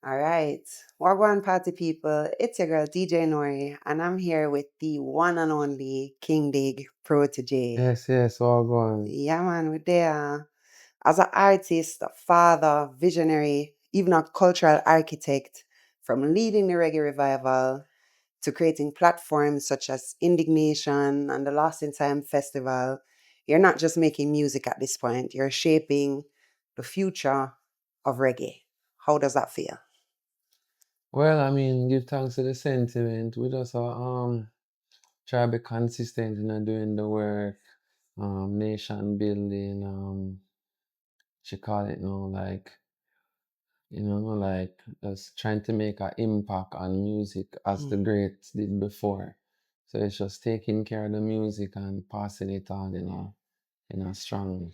All right. Wagwan party people, it's your girl DJ Nori, and I'm here with the one and only King Dig Protoje. Yes, all going. Yeah, man, we're there. As an artist, a father, visionary, even a cultural architect, from leading the reggae revival to creating platforms such as Indignation and the Lost in Time Festival, you're not just making music at this point, you're shaping the future of reggae. How does that feel? Well, give thanks to the sentiment. We just try to be consistent in doing the work, nation building, she call it like just trying to make an impact on music as the greats did before. So it's just taking care of the music and passing it on, in a strong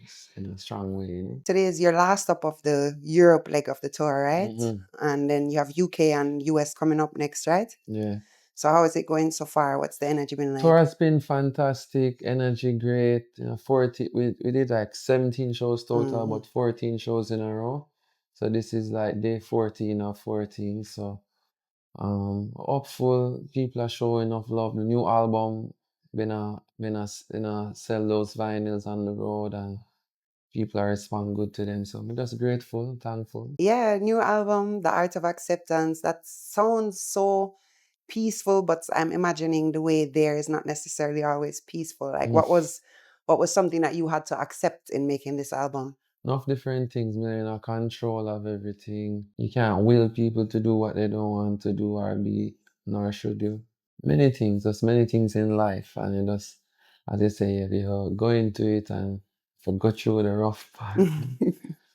way, Today is your last stop of the Europe leg of the tour, right? Mm-hmm. And then you have UK and US coming up next, right? Yeah. So how is it going so far? What's the energy been Tour like? has been fantastic, energy great. 40, we did like 17 shows total, Mm-hmm. but 14 shows in a row. So this is like day 14 of 14. So hopeful, people are showing enough love. The new album been a sell those vinyls on the road and people are responding good to them. So I'm just grateful, thankful. Yeah, new album, The Art of Acceptance. That sounds so peaceful, but I'm imagining the way there is not necessarily always peaceful. Like Mm. what was something that you had to accept in making this album? Enough different things, man, in control of everything. You can't will people to do what they don't want to do or be, nor should you. Many things, just many things in life. And you just, as they say, you go into it and go through the rough part.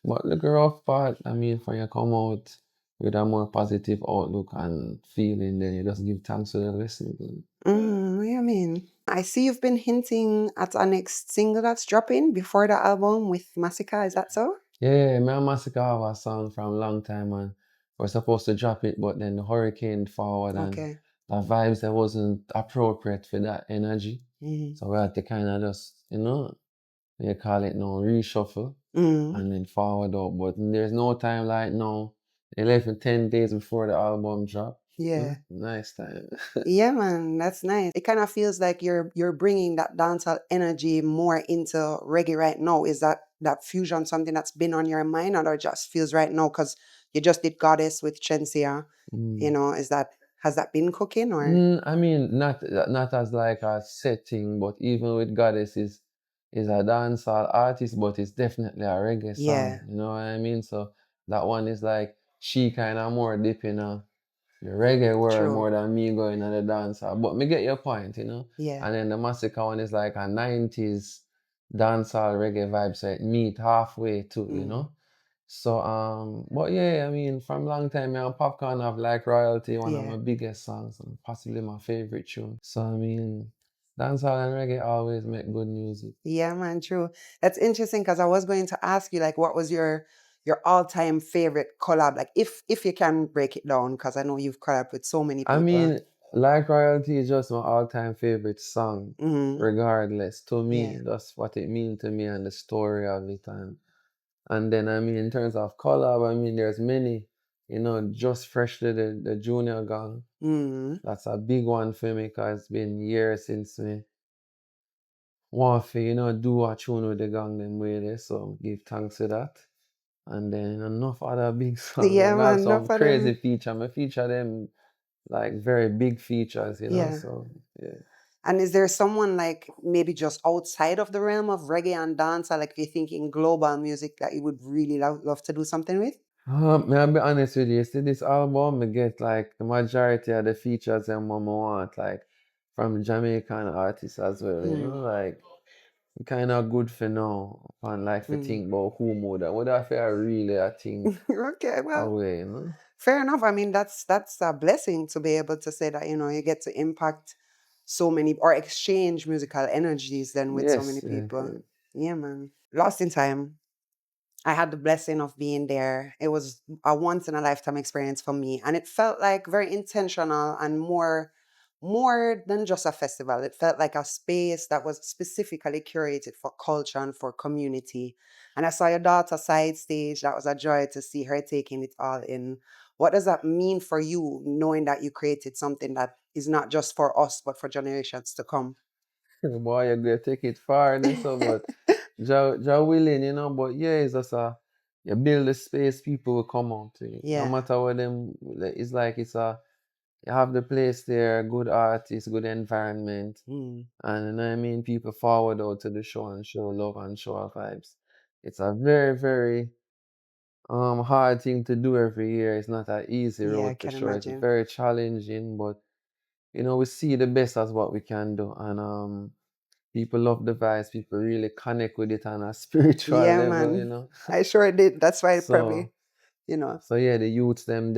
But the rough part, for you come out with a more positive outlook and feeling, then you just give thanks to the lesson. What do you mean? I see you've been hinting at our next single that's dropping before the album with Massacre. Is that so? Yeah, me and Massacre have a song from a long time and we're supposed to drop it, but then the hurricane forward and Okay. the vibes that wasn't appropriate for that energy. Mm-hmm. So we had to kind of just, you call it now, reshuffle Mm, and then forward up. But there's no time like now. 11, 10 days before the album drop. yeah. Nice time. Yeah, man, that's nice. It kind of feels like you're bringing that dancehall energy more into reggae right now. Is that fusion something that's been on your mind, or it just feels right now because you just did Goddess with Chensia? Mm. Is that has that been cooking or? Not as like a setting, but even with Goddess is a dancehall artist, but it's definitely a reggae Yeah, song. You know what I mean? So that one is like she kind of more deep in the reggae world true. more than me going to the dancehall. But me get your point. Yeah. And then the Massacre one is like a 90s dancehall reggae vibe, so it meet halfway too. Mm, So, but yeah, from long time, Popcorn have like Royalty, one of yeah. my biggest songs and possibly my favorite tune. So, dancehall and reggae always make good music. Yeah, man, true. That's interesting because I was going to ask you like what was your all-time favorite collab? Like if you can break it down, because I know you've collabed with so many I people. mean, like Royalty is just my all-time favorite song, Mm-hmm. regardless. To me, Yeah. that's what it means to me and the story of it. And then, in terms of collab, there's many, just freshly the Junior Gang. Mm-hmm. That's a big one for me because it's been years since me want to, do a tune with the gang them way there, so give thanks to that. And then enough other big songs. Yeah, I got man, no some for crazy them. feature. I feature them like very big features. Yeah. So yeah. And is there someone like maybe just outside of the realm of reggae and dance, or like if you're thinking global music that you would really love to do something with? May I be honest with you? See this album, I get like the majority of the features and what I want, like from Jamaican artists as well, Mm, like kind of good for now. And like for mm. think about who more that. What if I really I think Okay, well, away. fair enough. I mean, that's a blessing to be able to say that, you get to impact so many or exchange musical energies then with so many Yes, people. Yeah, man. Lost in Time. I had the blessing of being there. It was a once in a lifetime experience for me, and it felt like very intentional and more than just a festival. It felt like a space that was specifically curated for culture and for community. And I saw your daughter side stage. That was a joy to see her taking it all in. What does that mean for you, knowing that you created something that is not just for us, but for generations to come? Boy, you're gonna take it far and so, but Jah willing, but yeah, it's just you build the space, people will come out to it. No Yeah. matter what them, it's like you have the place there, good artists, good environment, Mm. and you know what I mean, people forward out to the show and show love and show our vibes. It's a very, very hard thing to do every year. It's not an easy Yeah, I road to can show. It's imagine. very challenging, but we see the best as what we can do, and people love the vibes. People really connect with it on a spiritual Yeah, level, man. I sure did. That's why So, probably, you know, so yeah, the youths them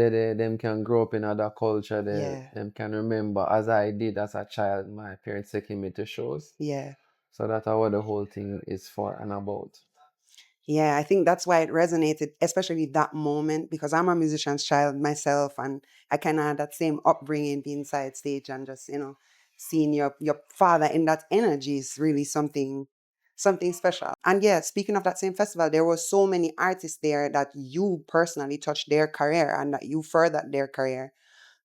can grow up in other culture. They yeah, them can remember as I did as a child. My parents taking me to shows, yeah. so that's what the whole thing is for and about. Yeah, I think that's why it resonated, especially that moment, because I'm a musician's child myself, and I kind of had that same upbringing, being side stage, and just seeing your father in that energy is really something special. And yeah, speaking of that same festival, there were so many artists there that you personally touched their career and that you furthered their career.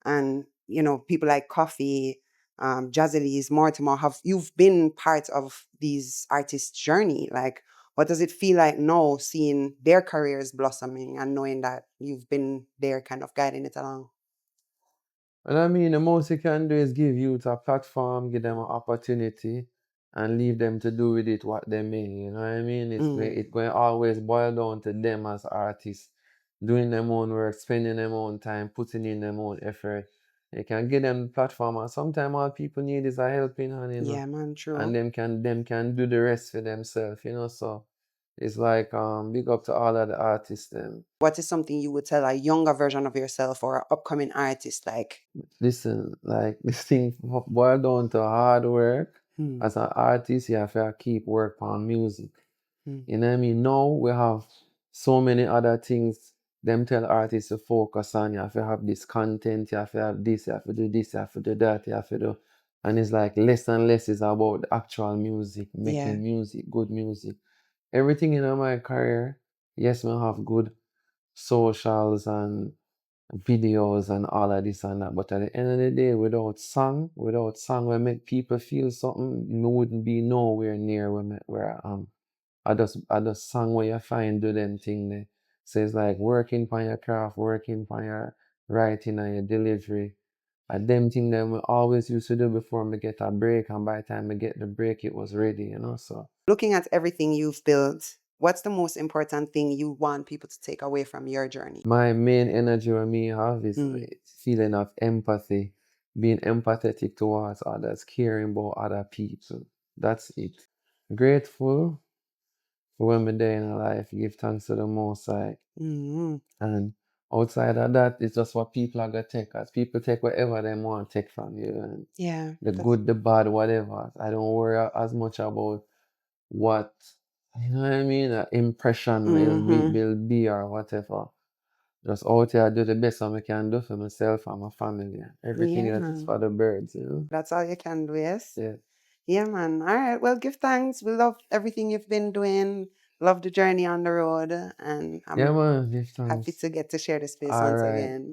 And people like Coffee, Jazzy Mortimer, have you've been part of these artists' journey. Like, what does it feel like now, seeing their careers blossoming and knowing that you've been there, kind of guiding it along? And I mean, the most you can do is give youth a platform, give them an opportunity, and leave them to do with it what they may. You know what I mean? Mm, It's going to always boil down to them as artists, doing their own work, spending their own time, putting in their own effort. You can give them the platform, and sometimes all people need is a helping hand, yeah, man, and true. them can do the rest for themselves. So it's like big up to all of the artists them. What is something you would tell a younger version of yourself or an upcoming artist? Like, Listen, like this thing boil down to hard work. hmm, As an artist, you have to keep work on music. hmm, You know what I mean? Now we have so many other things them tell artists to focus on. You have to have this content, you have to have this, you have to do this, you have to do that, you have to do. And it's like less and less is about the actual music, yeah, making music, good music. Everything in my career, yes, we have good socials and videos and all of this and that. But at the end of the day, without song, we make people feel something, we wouldn't be nowhere near where I just song where you find do them thing there. So it's like working on your craft, working on your writing and your delivery. And them thing that we always used to do before me get a break, and by the time we get the break it was ready. So looking at everything you've built, what's the most important thing you want people to take away from your journey? my main energy when me have is Mm, feeling of empathy, being empathetic towards others, caring about other people. That's it. Grateful for when we're there in life, give thanks to the Most High. mm, And outside of that, it's just what people are gonna take. As people take whatever they want to take from you, and yeah, the that's good, the bad, whatever. I don't worry as much about what you know what I mean. Impression mm-hmm. will be or whatever. Just out here, do the best I can do for myself and my family. Everything Yeah, else is man. for the birds. That's all you can do, yes? Yeah. Yeah, man. All right. Well, give thanks. We love everything you've been doing. Love the journey on the road. And Yeah, I'm man. Give happy thanks. to get to share the space All once right. again.